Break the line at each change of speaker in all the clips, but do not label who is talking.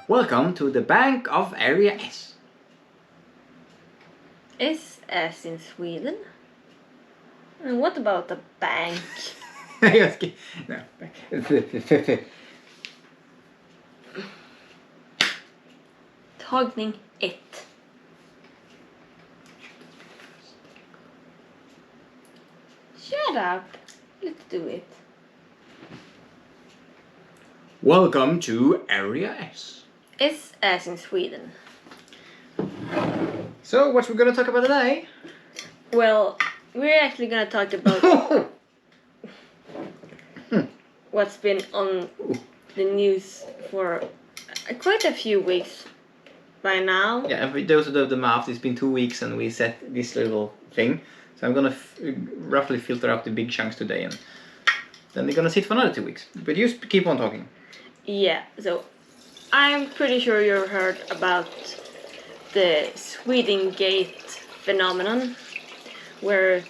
Welcome to the Bank of Area S.
S as in Sweden? And what about a bank?
No.
Tagning 1. Shut up. Let's do it.
Welcome to Area S.
S as in Sweden.
So, what we're gonna talk about today?
Well, we're actually gonna talk about what's been on the news for quite a few weeks by now.
Yeah, and for those who do the math, it's been 2 weeks and we set this little thing. So I'm gonna roughly filter out the big chunks today, and then they're gonna sit for another 2 weeks. But you keep on talking.
Yeah, so I'm pretty sure you've heard about the Swedengate phenomenon, where,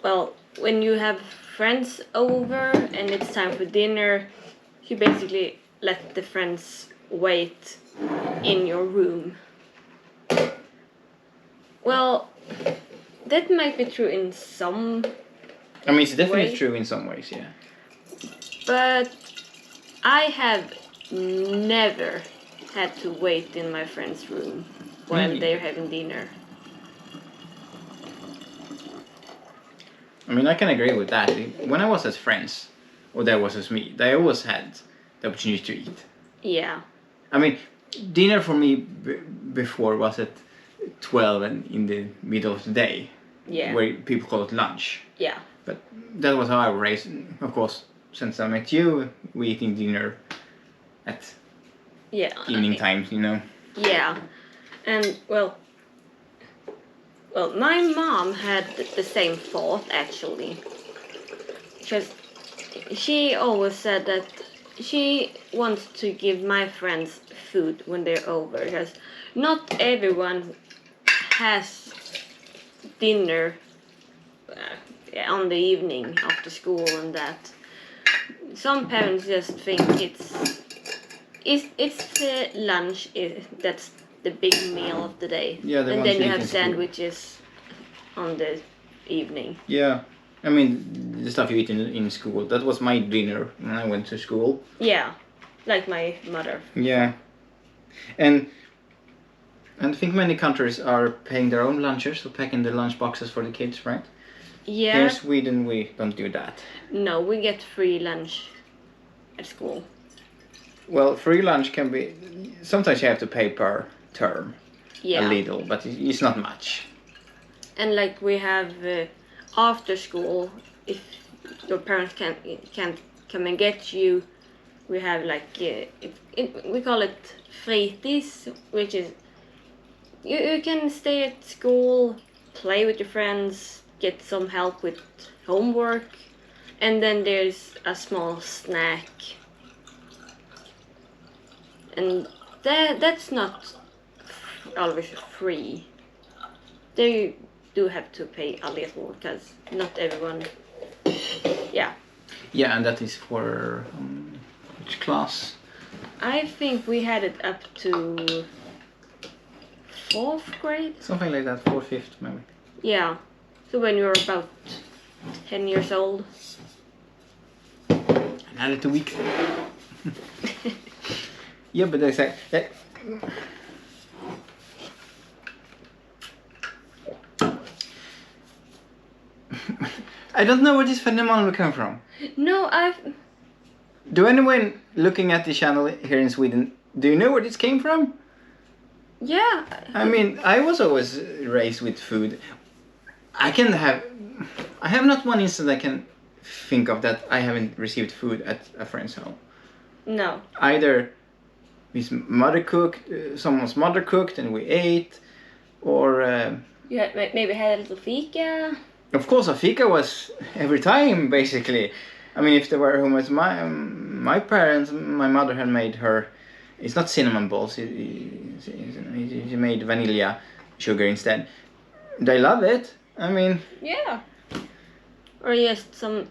well, when you have friends over and it's time for dinner, you basically let the friends wait in your room. Well, that might be true in some
I mean, it's definitely
way.
true in some ways, yeah.
But I have never had to wait in my friend's room while
Really?
they're having dinner.
I mean, I can agree with that. When I was as friends, or there was as me, they always had the opportunity to eat.
Yeah.
I mean, dinner for me before was at 12 and in the middle of the day,
Yeah.
where people call it lunch.
Yeah.
But that was how I was raised. Of course, since I met you, we eating dinner at
Yeah.
evening times, you know.
Yeah. And well, my mom had the same thought actually, because she always said that she wants to give my friends food when they're over, because not everyone has dinner on the evening after school and that. Some parents just think it's the lunch that's the big meal of the day.
Yeah, the
and
ones
then you
you eat
have
in school.
sandwiches on the evening.
Yeah. I mean, the stuff you eat in school. That was my dinner when I went to school.
Yeah, like my mother.
Yeah. And I think many countries are paying their own lunches, so packing the lunch boxes for the kids, right?
Yeah.
Here in Sweden, we don't do that.
No, we get free lunch at school.
Well, free lunch can be... Sometimes you have to pay per term.
Yeah.
A little, but it's not much.
And like we have after school, if your parents can't come and get you, we have like we call it fritids, which is you can stay at school, play with your friends, get some help with homework, and then there's a small snack. And that's not always free. They do have to pay a little, because not everyone. Yeah.
Yeah, and that is for which class?
I think we had it up to 4th grade.
Something like that, 4th, 5th maybe.
Yeah. So when you're about 10 years old.
Another 2 weeks. Yeah, but they say that. I don't know where this phenomenon will come from.
No,
Do anyone looking at the channel here in Sweden, do you know where this came from?
Yeah.
I mean, I was always raised with food. I have not one instant I can think of that I haven't received food at a friend's home.
No.
Either his mother cooked, someone's mother cooked and we ate, or...
You had, maybe had a little fika.
Of course, a fika was every time, basically. I mean, if they were home with my parents, my mother had made her... It's not cinnamon balls, she made vanilla sugar instead. They love it. I mean...
Yeah. Or just some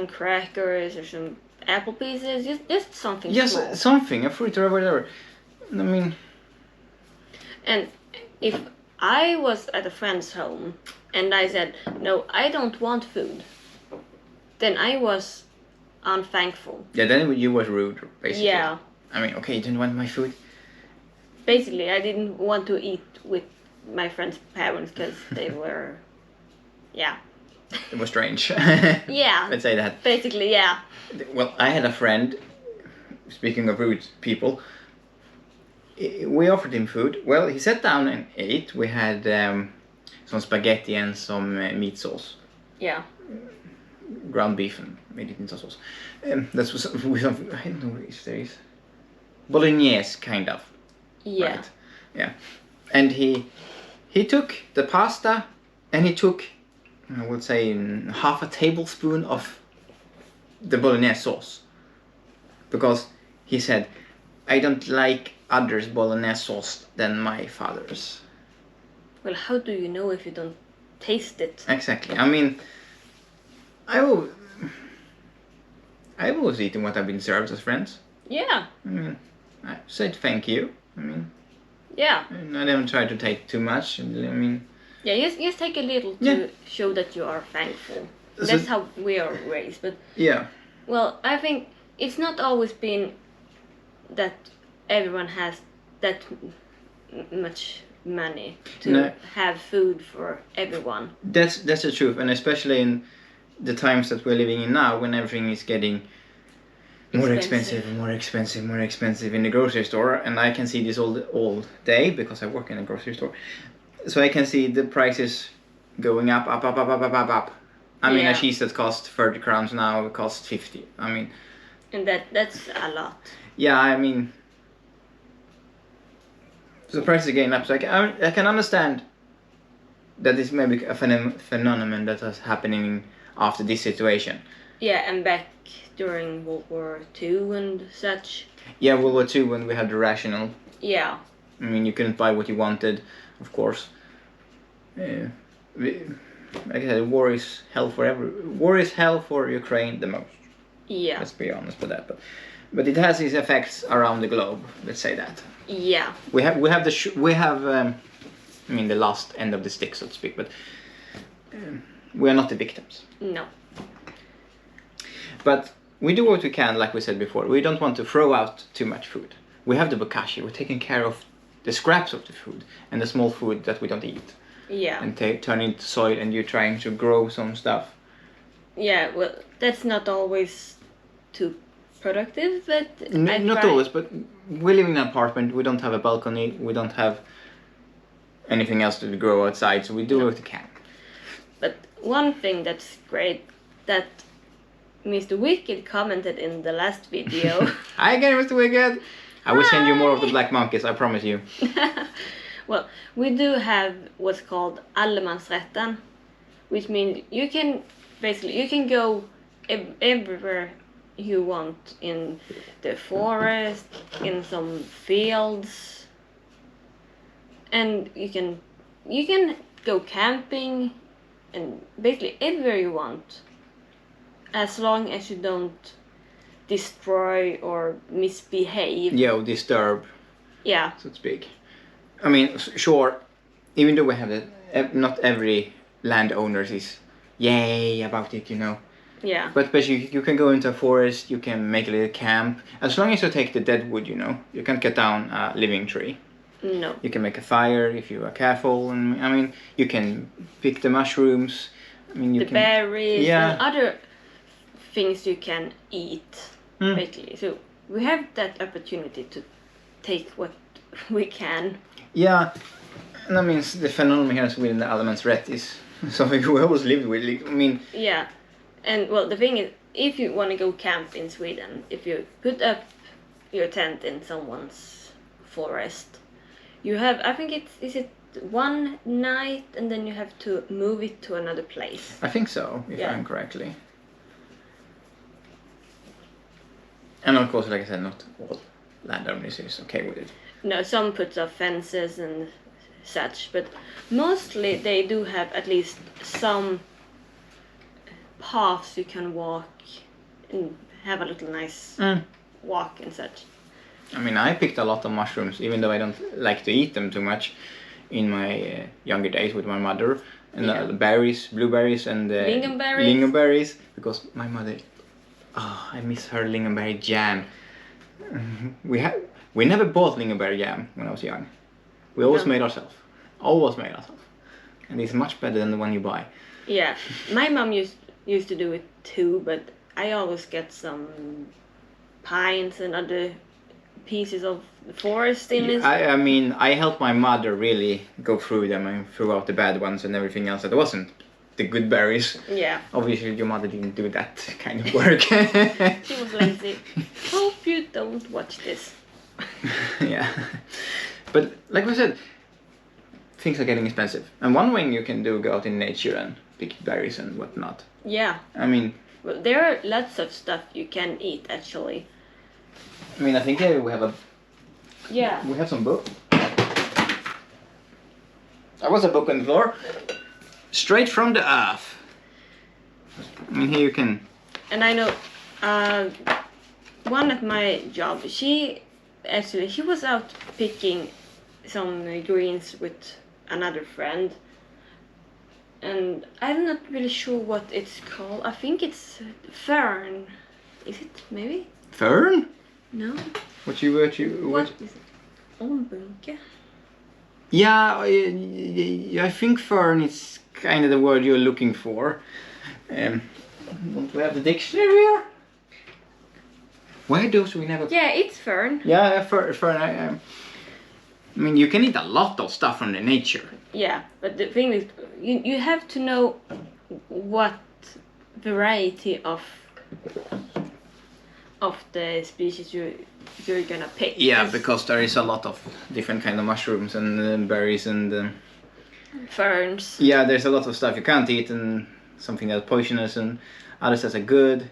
crackers or some apple pieces, just something
Yes,
small.
something, a fruit or whatever. I mean,
And if I was at a friend's home and I said, no, I don't want food, then I was unthankful.
yeah, then you was rude, basically.
Yeah.
I mean, okay, you didn't want my food?
Basically, I didn't want to eat with my friend's parents because they were, yeah.
It was strange.
Yeah.
Let's say that.
Basically, yeah.
Well, I had a friend, speaking of rude people, we offered him food. Well, he sat down and ate. We had some spaghetti and some meat sauce.
Yeah.
Ground beef and made it into sauce. That was with some, I don't know if there is. Bolognese, kind of.
Yeah.
Right? Yeah. And he took the pasta and he took, I would say, half a tablespoon of the bolognese sauce. Because he said, I don't like others' bolognese sauce than my father's.
Well, how do you know if you don't taste it?
Exactly. I mean, I've always eaten what I've been served as friends.
Yeah.
I mean, I said thank you. I mean,
Yeah.
and I never tried to take too much. I mean,
Yeah, just take a little to
Yeah.
show that you are thankful.
So-
That's how we are raised. But,
yeah.
well, I think it's not always been that everyone has that much money to
No.
have food for everyone.
That's the truth, and especially in the times that we're living in now, when everything is getting more expensive and more expensive, more expensive in the grocery store, and I can see this all day because I work in a grocery store. So I can see the prices going up. I mean, a
Yeah.
cheese that cost 30 crowns now costs 50. I mean,
And that's a lot.
yeah, I mean, so the prices are going up. So I can understand that this may be a phenomenon that is happening after this situation.
Yeah, and back during World War II and such.
Yeah, World War II, when we had the rational.
Yeah.
I mean, you couldn't buy what you wanted, of course. Like I said, war is hell for Ukraine the most.
Yeah.
Let's be honest with that. But it has its effects around the globe. Let's say that.
Yeah.
We have I mean, the last end of the stick, so to speak. But we are not the victims.
No.
But we do what we can, like we said before. We don't want to throw out too much food. We have the bokashi. We're taking care of the scraps of the food and the small food that we don't eat.
Yeah.
And turn it into soil, and you're trying to grow some stuff.
Yeah, well, that's not always too productive, but I
Not
try.
always, but we live in an apartment. We don't have a balcony. We don't have anything else to grow outside, so we do what we can.
But one thing that's great that Mr. Wicked commented in the last video.
Hi again, Mr. Wicked. I will send you more of the
Hi.
black monkeys, I promise you.
Well, we do have what's called Allemansrätten, which means you can go everywhere you want in the forest, in some fields, and you can go camping and basically everywhere you want, as long as you don't destroy or misbehave.
Yeah, or disturb,
Yeah.
so to speak. I mean, sure, even though we have that, not every landowner is yay about it, you know.
Yeah.
But especially you can go into a forest, you can make a little camp. As long as you take the dead wood, you know, you can't cut down a living tree.
No.
You can make a fire if you are careful, and I mean, you can pick the mushrooms. I mean, you
The
can.
berries
Yeah.
and other things you can eat, basically. So we have that opportunity to take what we can.
Yeah, and I mean, the phenomenon here in Sweden, the Allemansrätt, is something we always lived with. I mean,
Yeah. And well, the thing is, if you want to go camp in Sweden, if you put up your tent in someone's forest, you have, I think is it one night, and then you have to move it to another place.
I think so, if
Yeah.
I'm correctly. And of course, like I said, not all landowners is okay with it.
No, some put up fences and such, but mostly they do have at least some paths you can walk and have a little nice walk and such.
I mean, I picked a lot of mushrooms, even though I don't like to eat them too much, in my younger days with my mother. And the berries, blueberries and lingonberries, because my mother, I miss her lingonberry jam. We never bought lingonberry jam when I was young. We always made ourselves. And it's much better than the one you buy.
Yeah, my mom used to do it too, but I always get some pines and other pieces of the forest in it.
I mean, I helped my mother really go through them and threw out the bad ones and everything else that wasn't the good berries.
Yeah.
Obviously, your mother didn't do that kind of work.
She was lazy. Hope you don't watch this.
Yeah. But like we said, things are getting expensive. And one thing you can do, go out in nature and pick berries and whatnot.
Yeah.
I mean...
Well, there are lots of stuff you can eat, actually.
I mean, I think we have we have some book. There was a book on the floor. Straight from the earth. I mean, here you can...
And I know, one at my job, she was out picking some greens with another friend. And I'm not really sure what it's called. I think it's fern. Is it maybe?
Fern?
No.
What
is it? Ombunke?
Yeah, I think fern is kind of the word you're looking for. Don't we have the dictionary here? Why those we never...
Yeah, it's fern.
Yeah, fern. I mean, you can eat a lot of stuff from the nature.
Yeah, but the thing is, you have to know what variety of the species you're gonna pick.
Yeah, because there is a lot of different kind of mushrooms and berries and
ferns.
Yeah, there's a lot of stuff you can't eat and something that's poisonous and others that are good.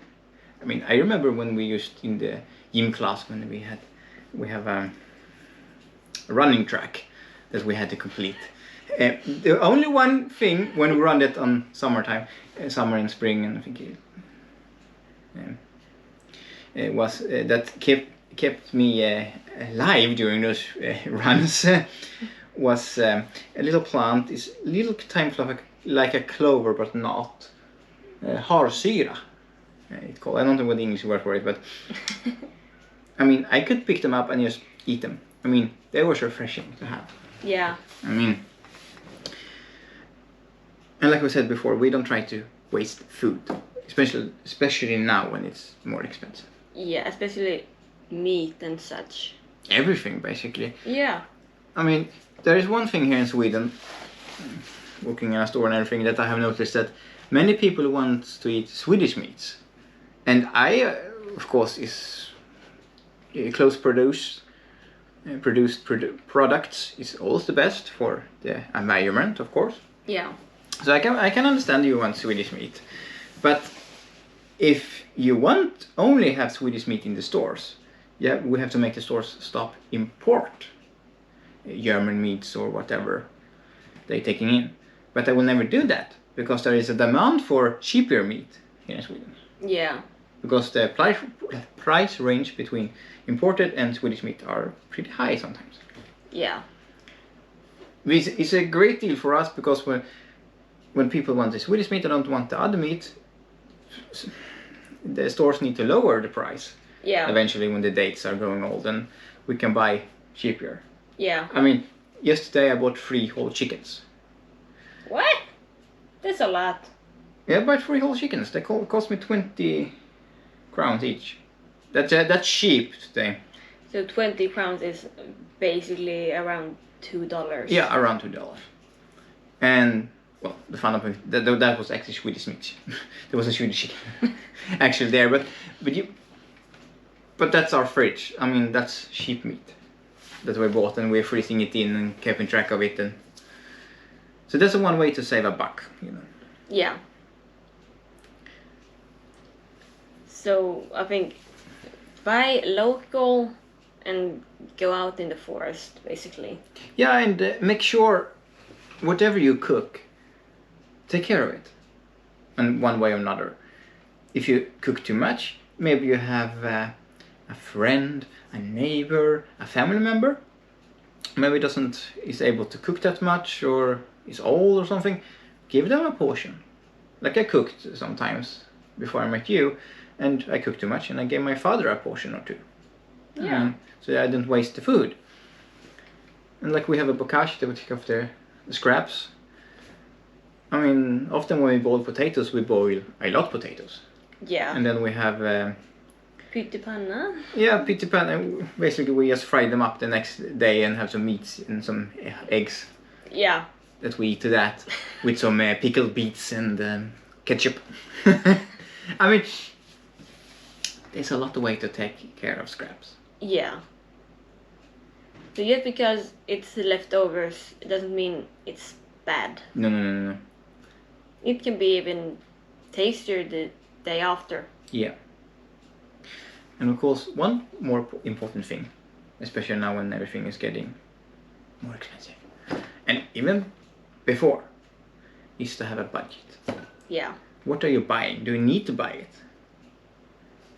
I mean, I remember when we used in the gym class when we have a running track that we had to complete. The only one thing when we run it on summertime, summer and spring, and I think it was that kept me alive during those runs was a little plant. It's a little tiny like a clover, but not harsyra. It's called. I don't know what the English word for it, but I mean, I could pick them up and just eat them. I mean, they were refreshing to have.
Yeah.
I mean, and like we said before, we don't try to waste food, especially now when it's more expensive.
Yeah, especially meat and such.
Everything, basically.
Yeah.
I mean, there is one thing here in Sweden, working in a store and everything, that I have noticed that many people want to eat Swedish meats. And I, of course, is close produced products is always the best for the environment, of course.
Yeah.
So I can understand you want Swedish meat, but if you want only have Swedish meat in the stores, yeah, we have to make the stores stop import German meats or whatever they're taking in. But I will never do that because there is a demand for cheaper meat here in Sweden.
Yeah.
Because the price range between imported and Swedish meat are pretty high sometimes.
Yeah.
It's a great deal for us because when people want the Swedish meat and don't want the other meat, the stores need to lower the price.
Yeah.
Eventually when the dates are growing old and we can buy cheaper.
Yeah.
I mean, yesterday I bought 3 whole chickens.
What? That's a lot.
Yeah, I bought 3 whole chickens. They cost me 20 crowns each. That's cheap today.
So 20 crowns is basically around $2.
Yeah, around $2. And well, the fun of it, that was actually Swedish meat. There was a Swedish chicken actually there, but that's our fridge. I mean, that's sheep meat that we bought, and we're freezing it in and keeping track of it, and so that's one way to save a buck, you know.
Yeah. So I think buy local and go out in the forest, basically.
Yeah, and make sure whatever you cook, take care of it in one way or another. if you cook too much, maybe you have a friend, a neighbor, a family member, maybe is able to cook that much or is old or something, give them a portion. Like I cooked sometimes before I met you, and I cooked too much and I gave my father a portion or two.
Yeah.
So I didn't waste the food. And like we have a bokashi that we take off the scraps. I mean, often when we boil potatoes, we boil a lot of potatoes.
Yeah.
And then we have...
pyttipanna.
Yeah, pyttipanna. Basically, we just fry them up the next day and have some meats and some eggs.
Yeah.
That we eat to that with some pickled beets and ketchup. I mean, there's a lot of way to take care of scraps.
Yeah. So just because it's leftovers, it doesn't mean it's bad.
No.
It can be even tastier the day after.
Yeah. And of course, one more important thing, especially now when everything is getting more expensive, and even before, is to have a budget.
Yeah.
What are you buying? Do you need to buy it?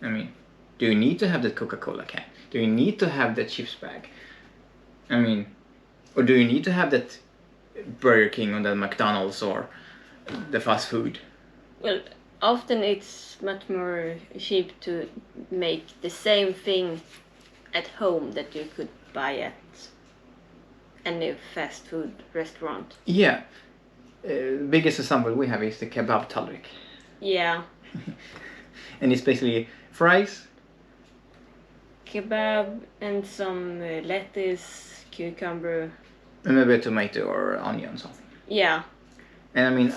I mean, do you need to have that Coca-Cola can? Do you need to have that chips bag? I mean, or do you need to have that Burger King or the McDonald's or the fast food?
Well, often it's much more cheap to make the same thing at home that you could buy at any fast food restaurant.
Yeah. Biggest example we have is the kebab tallrik.
Yeah.
And it's basically fries.
Kebab and some lettuce, cucumber.
And maybe a tomato or onion or something.
Yeah.
And I mean,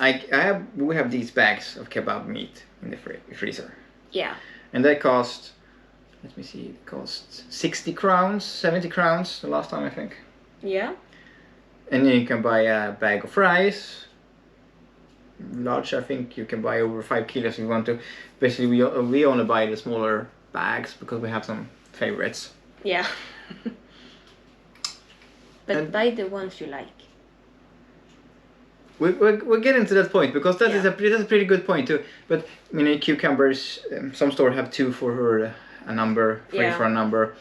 we have these bags of kebab meat in the freezer.
Yeah.
And they cost, let me see, it cost 60 crowns, 70 crowns the last time I think.
Yeah.
And then you can buy a bag of fries. Large, I think you can buy over 5 kilos if you want to. Basically, we only buy the smaller bags because we have some favorites.
Yeah. But
And
buy the ones you like.
We're getting to that point because that's a pretty good point too. But I mean, cucumbers, some stores have 2 for a number, 3 for a number,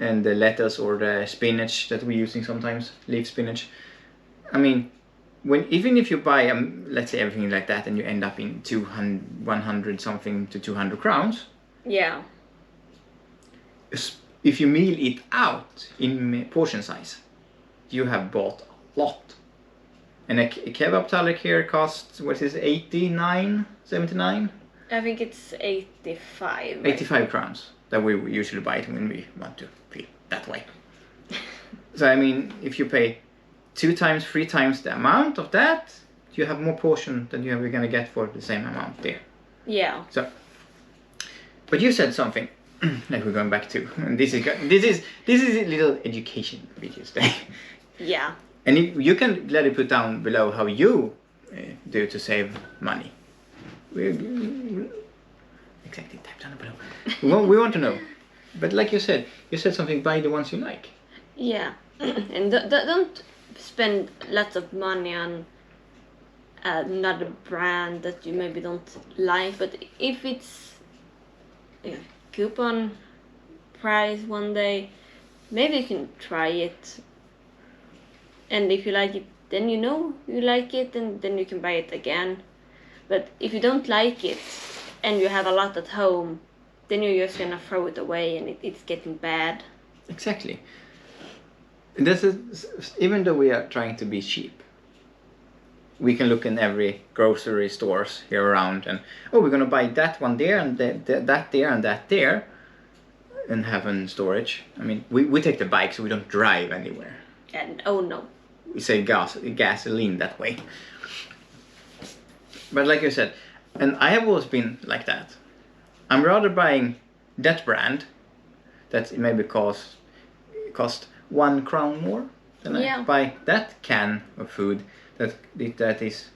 and the lettuce or the spinach that we're using sometimes, leaf spinach. I mean, even if you buy let's say everything like that, and you end up in 100 something to 200 crowns.
Yeah.
If you meal it out in portion size, you have bought a lot. And a kebab tallrik here costs, what is it, 89, 79?
I think it's 85.
85 crowns that we usually buy it when we want to feel that way. So I mean, if you pay 2 times, 3 times the amount of that, you have more portion than you're gonna get for the same amount there.
Yeah.
So, but you said something that we're going back to, and this is a little education video today.
Yeah.
And you can gladly put down below how you do to save money. Exactly, type down below. We want to know. But like you said something, buy the ones you like.
Yeah. And don't spend lots of money on another brand that you maybe don't like. But if it's a coupon price one day, maybe you can try it. And if you like it, then you know you like it, and then you can buy it again. But if you don't like it, and you have a lot at home, then you're just gonna throw it away, and it's getting bad.
Exactly. This is, even though we are trying to be cheap, we can look in every grocery stores here around, and we're gonna buy that one there, and that there, and that there, and have in storage. I mean, we take the bike so we don't drive anywhere.
And oh no.
We save gasoline that way. But like you said, and I have always been like that. I'm rather buying that brand that maybe cost 1 crown more than I buy that can of food that is,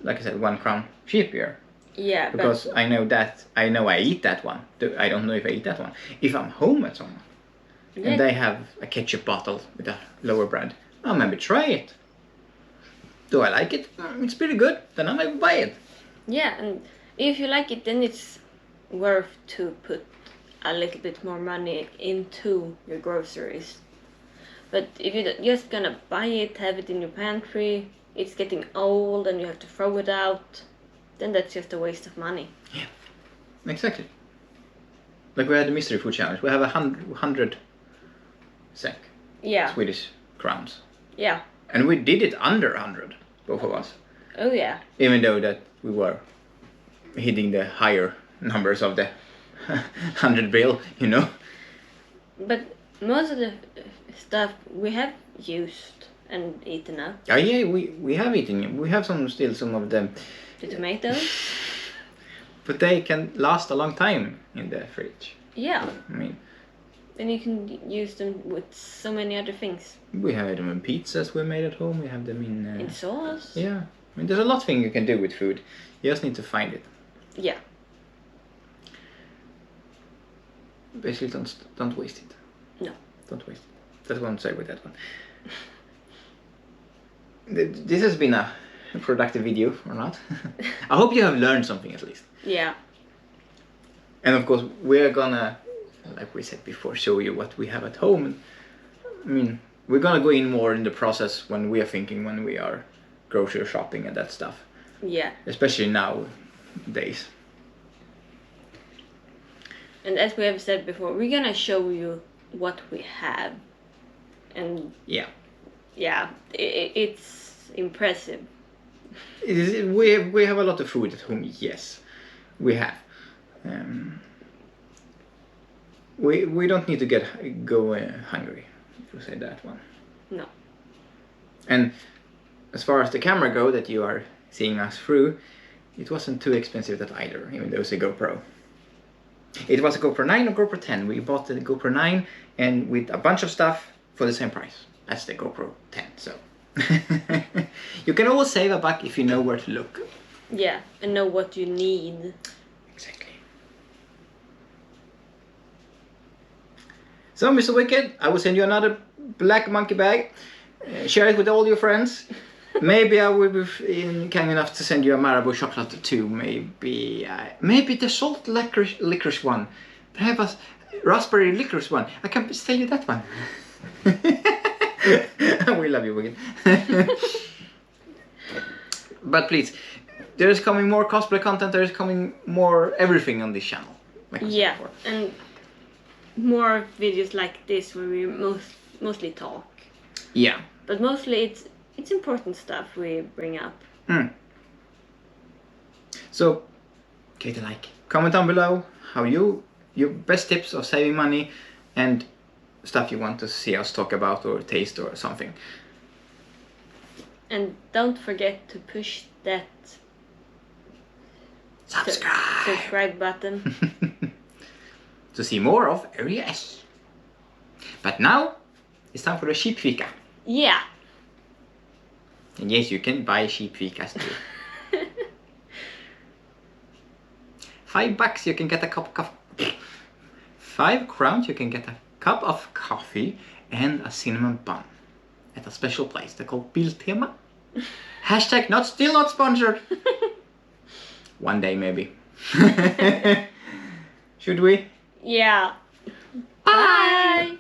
like I said, 1 crown cheaper.
Yeah,
because I know I eat that one. I don't know if I eat that one. If I'm home at someone and they have a ketchup bottle with a lower brand, I'll maybe try it. Do I like it? It's pretty good. Then I might buy it.
Yeah, and if you like it, then it's worth to put a little bit more money into your groceries. But if you're just gonna buy it, have it in your pantry, it's getting old and you have to throw it out, then that's just a waste of money.
Yeah, exactly. Like we had the mystery food challenge. We have 100 SEK.
Yeah.
Swedish crowns.
Yeah.
And we did it under 100, both of us.
Oh yeah.
Even though that we were hitting the higher numbers of the 100 bill, you know.
But most of the stuff we have used and eaten up.
Oh yeah, we have eaten. We have still some of them.
The tomatoes.
But they can last a long time in the fridge.
Yeah.
I mean.
And you can use them with so many other things.
We have them in pizzas we made at home. We have them in
sauce.
Yeah. I mean, there's a lot of things you can do with food. You just need to find it.
Yeah.
Basically, don't waste it.
No.
Don't waste it. That's what I'm saying with that one. This has been a productive video, or not? I hope you have learned something at least.
Yeah.
And of course, we're gonna, like we said before, show you what we have at home. And, I mean, we're gonna go in more in the process when we are thinking, when we are grocery shopping and that stuff.
Yeah.
Especially nowadays.
And as we have said before, we're gonna show you what we have. And
yeah,
it's impressive.
We have a lot of food at home. Yes, we have. We don't need to go hungry, if you say that one.
No.
And as far as the camera go that you are seeing us through, it wasn't too expensive that either, even though it's a GoPro. It was a GoPro 9 or GoPro 10. We bought the GoPro 9 and with a bunch of stuff for the same price as the GoPro 10. So you can always save a buck if you know where to look.
Yeah, and know what you need.
Exactly. So, Mr. Wicked, I will send you another black monkey bag. Share it with all your friends. Maybe I will be kind enough to send you a Marabou chocolate too. Maybe the salt licorice one. Perhaps a raspberry licorice one. I can tell you that one. We love you, Wicked. But please, there is coming more cosplay content. There is coming more everything on this channel. Like
yeah, and more videos like this where we mostly talk.
Yeah.
But mostly it's important stuff we bring up.
So, give it a like. Comment down below how your best tips of saving money and stuff you want to see us talk about or taste or something.
And don't forget to push that subscribe button
to see more of Area S. But now it's time for the sheep fika.
Yeah.
And yes, you can buy sheep fikas too. $5 you can get a cup of coffee. 5 crowns you can get a cup of coffee and a cinnamon bun at a special place. They're called Biltema. Hashtag still not sponsored. One day maybe. Should we?
Yeah.
Bye.